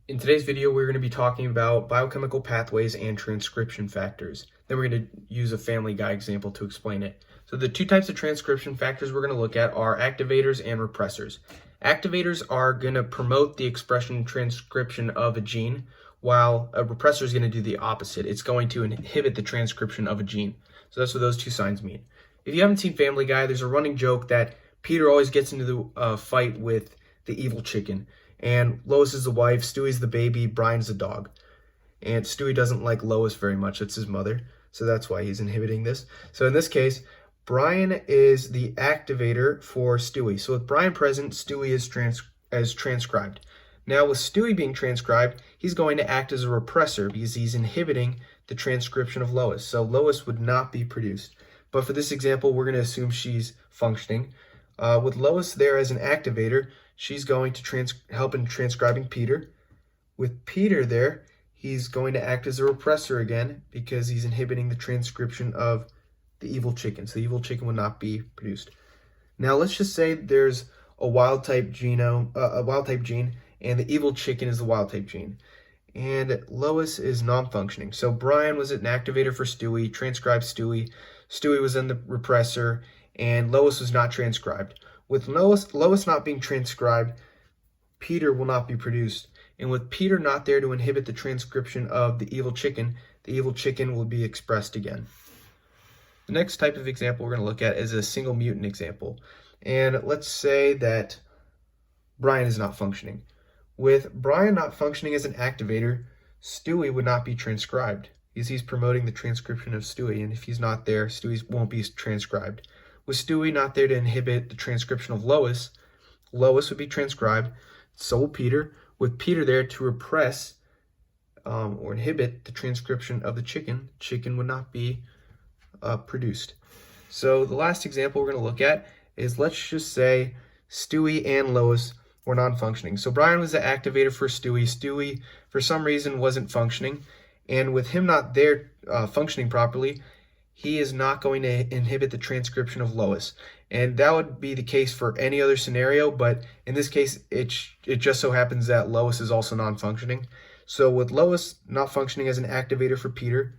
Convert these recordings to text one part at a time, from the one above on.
In today's video, we're going to be talking about biochemical pathways and transcription factors. Then we're going to use a Family Guy example to explain it. So the two types of transcription factors we're going to look at are activators and repressors. Activators are going to promote the expression and transcription of a gene, while a repressor is going to do the opposite. It's going to inhibit the transcription of a gene. So that's what those two signs mean. If you haven't seen Family Guy, there's a running joke that Peter always gets into the fight with the evil chicken. And Lois is the wife, Stewie's the baby, Brian's the dog. And Stewie doesn't like Lois very much, it's his mother, so that's why he's inhibiting this. So in this case, Brian is the activator for Stewie. So with Brian present, Stewie is transcribed. Now with Stewie being transcribed, he's going to act as a repressor because he's inhibiting the transcription of Lois. So Lois would not be produced. But for this example, we're going to assume she's functioning. With Lois there as an activator, she's going to help in transcribing Peter. With Peter there, he's going to act as a repressor again because he's inhibiting the transcription of the evil chicken. So the evil chicken would not be produced. Now let's just say there's a wild type gene, and the evil chicken is the wild type gene. And Lois is non-functioning. So Brian was an activator for Stewie, transcribed Stewie. Stewie was in the repressor, and Lois was not transcribed. With Lois not being transcribed, Peter will not be produced. And with Peter not there to inhibit the transcription of the evil chicken will be expressed again. The next type of example we're going to look at is a single mutant example. And let's say that Brian is not functioning. With Brian not functioning as an activator, Stewie would not be transcribed because he's promoting the transcription of Stewie. And if he's not there, Stewie won't be transcribed. With Stewie not there to inhibit the transcription of Lois, Lois would be transcribed, so will Peter. With Peter there to repress or inhibit the transcription of the chicken would not be produced. So the last example we're going to look at is, let's just say Stewie and Lois were non-functioning. So Brian was the activator for Stewie. Stewie, for some reason, wasn't functioning. And with him not there functioning properly, he is not going to inhibit the transcription of Lois. And that would be the case for any other scenario, but in this case, it just so happens that Lois is also non-functioning. So with Lois not functioning as an activator for Peter,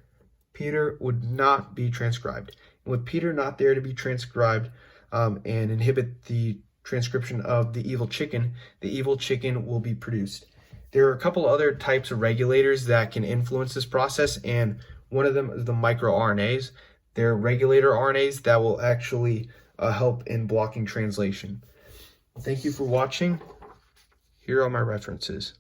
Peter would not be transcribed. And with Peter not there to be transcribed and inhibit the transcription of the evil chicken will be produced. There are a couple other types of regulators that can influence this process, and one of them is the microRNAs. They're regulator RNAs that will actually help in blocking translation. Thank you for watching. Here are my references.